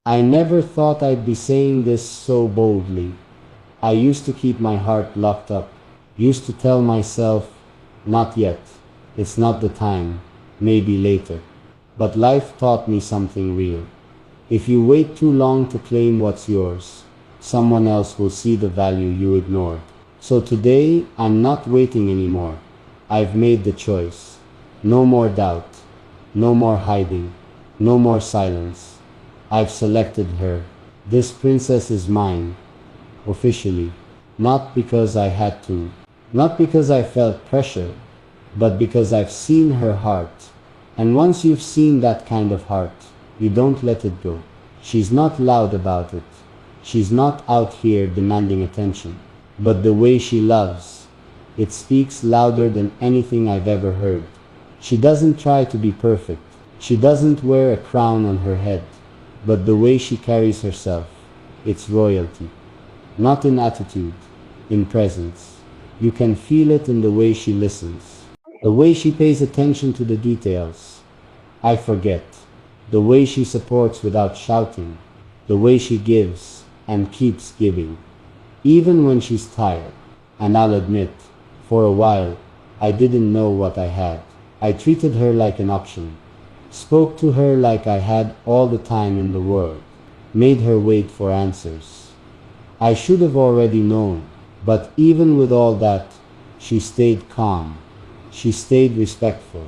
I never thought I'd be saying this so boldly. I used to keep my heart locked up, used to tell myself, not yet, it's not the time, maybe later. But life taught me something real. If you wait too long to claim what's yours, someone else will see the value you ignored. So today, I'm not waiting anymore. I've made the choice. No more doubt, no more hiding, no more silence. I've selected her. This princess is mine, officially. Not because I had to, not because I felt pressure, but because I've seen her heart. And once you've seen that kind of heart, you don't let it go. She's not loud about it. She's not out here demanding attention. But the way she loves, it speaks louder than anything I've ever heard. She doesn't try to be perfect. She doesn't wear a crown on her head. But the way she carries herself, it's royalty. Not in attitude, in presence. You can feel it in the way she listens, the way she pays attention to the details. I forget. The way she supports without shouting, the way she gives and keeps giving, even when she's tired. And I'll admit, for a while, I didn't know what I had. I treated her like an option, spoke to her like I had all the time in the world, made her wait for answers. I should have already known, but even with all that, she stayed calm, she stayed respectful,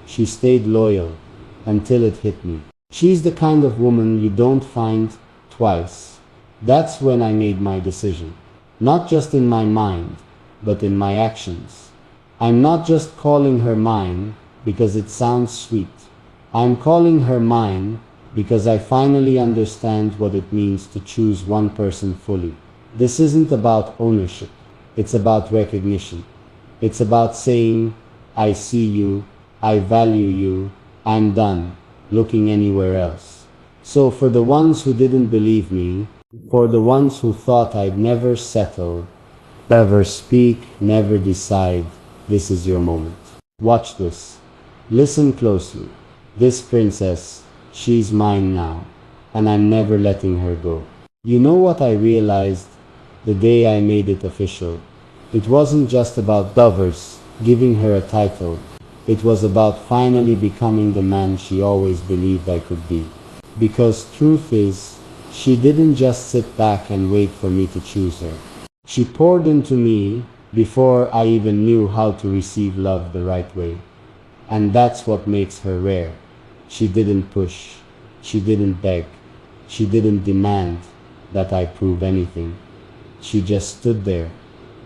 she stayed loyal, until it hit me. She's the kind of woman you don't find twice. That's when I made my decision. Not just in my mind, but in my actions. I'm not just calling her mine because it sounds sweet. I'm calling her mine because I finally understand what it means to choose one person fully. This isn't about ownership. It's about recognition. It's about saying, I see you, I value you, I'm done looking anywhere else. So for the ones who didn't believe me, for the ones who thought I'd never settle, never speak, never decide, this is your moment. Watch this. Listen closely. This princess, she's mine now, and I'm never letting her go. You know what I realized the day I made it official? It wasn't just about lovers giving her a title. It was about finally becoming the man she always believed I could be. Because truth is, she didn't just sit back and wait for me to choose her. She poured into me before I even knew how to receive love the right way. And that's what makes her rare. She didn't push. She didn't beg. She didn't demand that I prove anything. She just stood there,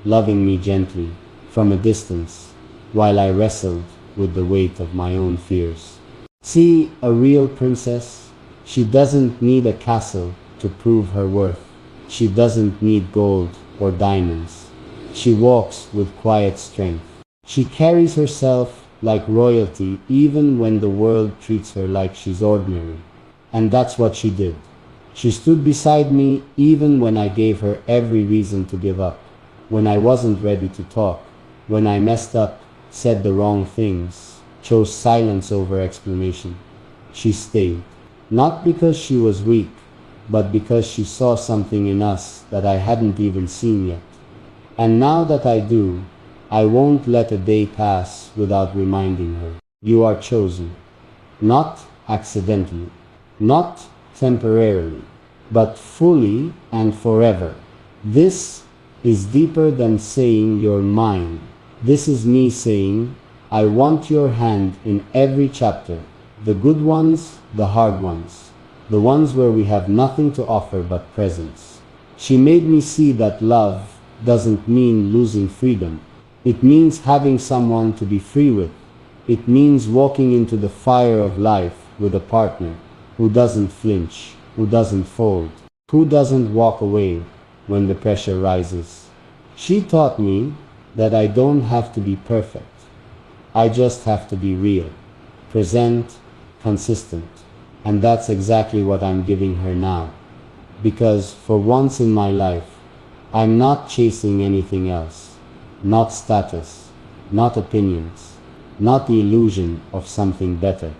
loving me gently, from a distance, while I wrestled with the weight of my own fears. See, a real princess, she doesn't need a castle to prove her worth. She doesn't need gold or diamonds. She walks with quiet strength. She carries herself like royalty even when the world treats her like she's ordinary. And that's what she did. She stood beside me even when I gave her every reason to give up. When I wasn't ready to talk. When I messed up, said the wrong things, chose silence over explanation. She stayed. Not because she was weak, but because she saw something in us that I hadn't even seen yet. And now that I do, I won't let a day pass without reminding her. You are chosen. Not accidentally. Not temporarily. But fully and forever. This is deeper than saying you're mine. This is me saying, I want your hand in every chapter. The good ones, the hard ones. The ones where we have nothing to offer but presence. She made me see that love doesn't mean losing freedom. It means having someone to be free with. It means walking into the fire of life with a partner who doesn't flinch, who doesn't fold, who doesn't walk away when the pressure rises. She taught me that I don't have to be perfect. I just have to be real, present, consistent. And that's exactly what I'm giving her now. Because for once in my life, I'm not chasing anything else. Not status, not opinions, not the illusion of something better.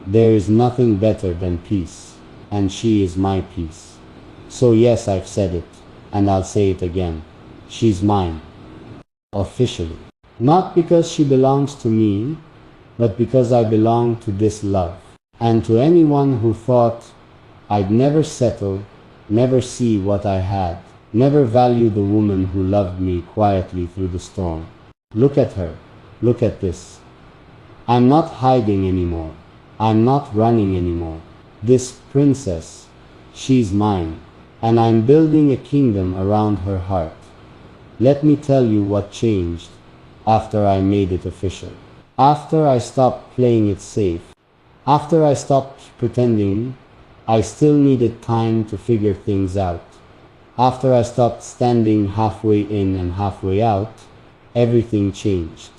There is nothing better than peace. and she is my peace. So yes, I've said it, and I'll say it again. She's mine. Officially. Not because she belongs to me, but because I belong to this love. And to anyone who thought I'd never settle, never see what I had, never value the woman who loved me quietly through the storm. Look at her. Look at this. I'm not hiding anymore. I'm not running anymore. This princess, she's mine, and I'm building a kingdom around her heart. Let me tell you what changed after I made it official. After I stopped playing it safe. After I stopped pretending I still needed time to figure things out. After I stopped standing halfway in and halfway out, everything changed.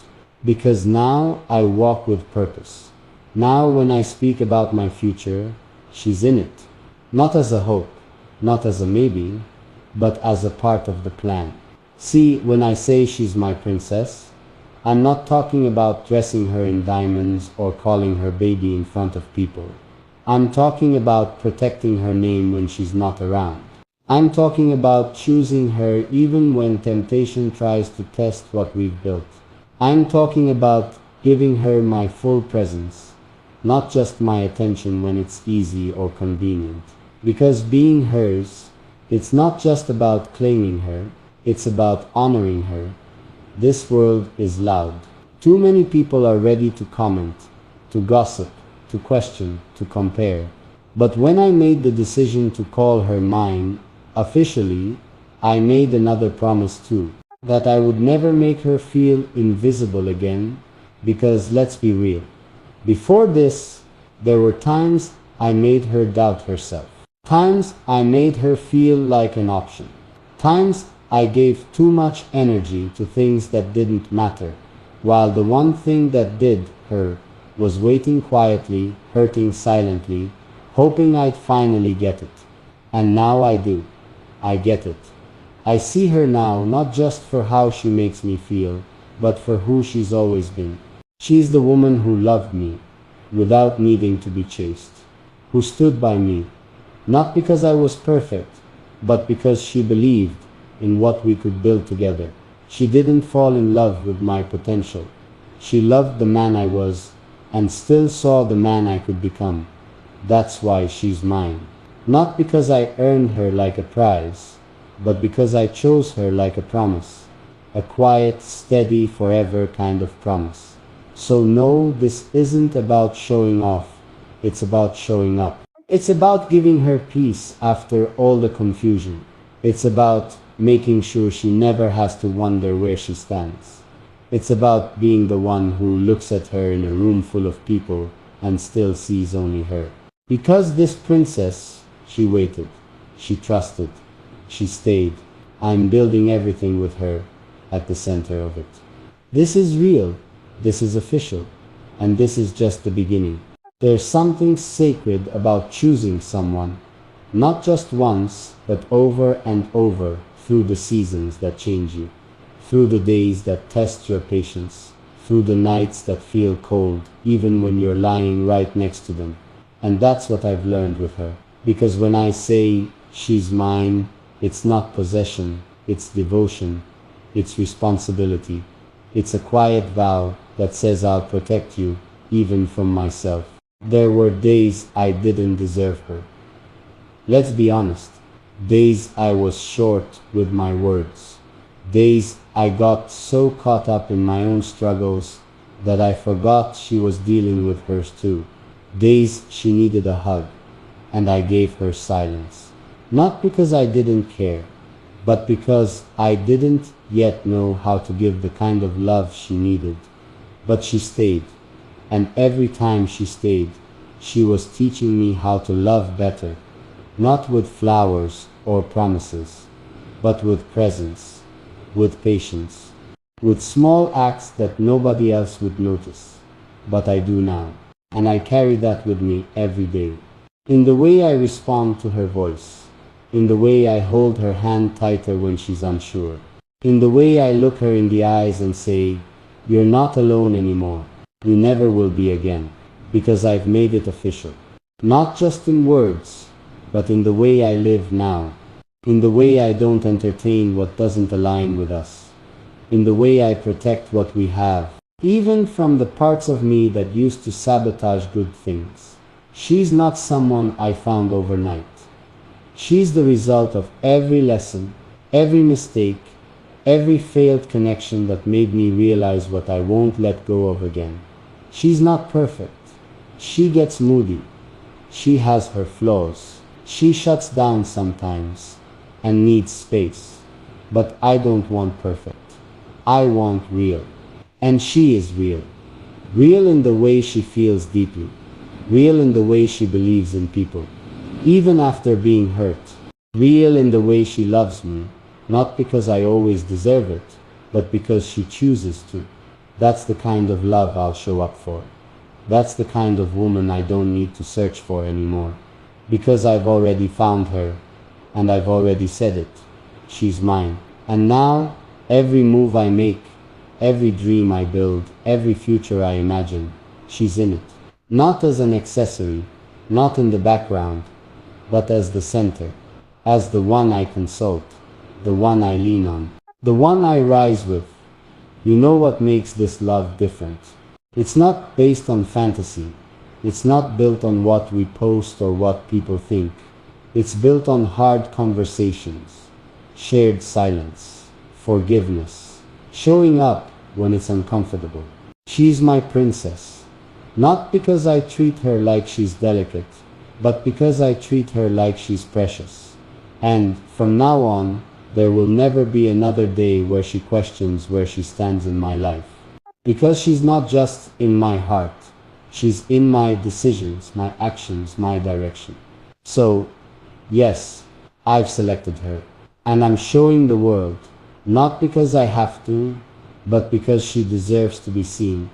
Because now I walk with purpose. Now when I speak about my future, she's in it. Not as a hope, not as a maybe, but as a part of the plan. See, when I say she's my princess, I'm not talking about dressing her in diamonds or calling her baby in front of people. I'm talking about protecting her name when she's not around. I'm talking about choosing her even when temptation tries to test what we've built. I'm talking about giving her my full presence, not just my attention when it's easy or convenient. Because being hers, it's not just about claiming her, it's about honoring her. This world is loud. Too many people are ready to comment, to gossip, to question, to compare. But when I made the decision to call her mine, officially, I made another promise too. That I would never make her feel invisible again, because let's be real. Before this, there were times I made her doubt herself. Times I made her feel like an option. Times I gave too much energy to things that didn't matter, while the one thing that did her was waiting quietly, hurting silently, hoping I'd finally get it. And now I do. I get it. I see her now not just for how she makes me feel, but for who she's always been. She's the woman who loved me, without needing to be chased, who stood by me, not because I was perfect, but because she believed in what we could build together. She didn't fall in love with my potential. She loved the man I was, and still saw the man I could become. That's why she's mine. Not because I earned her like a prize, but because I chose her like a promise. A quiet, steady, forever kind of promise. So no, this isn't about showing off. It's about showing up. It's about giving her peace after all the confusion. It's about making sure she never has to wonder where she stands. It's about being the one who looks at her in a room full of people and still sees only her. Because this princess, she waited, she trusted, she stayed. I'm building everything with her at the center of it. This is real, this is official, and this is just the beginning. There's something sacred about choosing someone, not just once, but over and over, through the seasons that change you, through the days that test your patience, through the nights that feel cold, even when you're lying right next to them. And that's what I've learned with her. Because when I say she's mine, it's not possession, it's devotion, it's responsibility. It's a quiet vow that says I'll protect you, even from myself. There were days I didn't deserve her. Let's be honest. Days I was short with my words. Days I got so caught up in my own struggles that I forgot she was dealing with hers too. Days she needed a hug, and I gave her silence. Not because I didn't care, but because I didn't yet know how to give the kind of love she needed. But she stayed, and every time she stayed, she was teaching me how to love better, not with flowers or promises, but with presence, with patience, with small acts that nobody else would notice, but I do now. And I carry that with me every day. In the way I respond to her voice, in the way I hold her hand tighter when she's unsure, in the way I look her in the eyes and say, "You're not alone anymore. You never will be again," because I've made it official. Not just in words, but in the way I live now, in the way I don't entertain what doesn't align with us, in the way I protect what we have, even from the parts of me that used to sabotage good things. She's not someone I found overnight. She's the result of every lesson, every mistake, every failed connection that made me realize what I won't let go of again. She's not perfect. She gets moody. She has her flaws. She shuts down sometimes and needs space. But I don't want perfect. I want real. And she is real. Real in the way she feels deeply. Real in the way she believes in people, even after being hurt. Real in the way she loves me, not because I always deserve it, but because she chooses to. That's the kind of love I'll show up for. That's the kind of woman I don't need to search for anymore. Because I've already found her, and I've already said it. She's mine. And now, every move I make, every dream I build, every future I imagine, she's in it. Not as an accessory, not in the background, but as the center, as the one I consult, the one I lean on, the one I rise with. You know what makes this love different? It's not based on fantasy. It's not built on what we post or what people think. It's built on hard conversations, shared silence, forgiveness, showing up when it's uncomfortable. She's my princess. Not because I treat her like she's delicate, but because I treat her like she's precious. And from now on, there will never be another day where she questions where she stands in my life. Because she's not just in my heart, she's in my decisions, my actions, my direction. So, yes, I've selected her. And I'm showing the world, not because I have to, but because she deserves to be seen.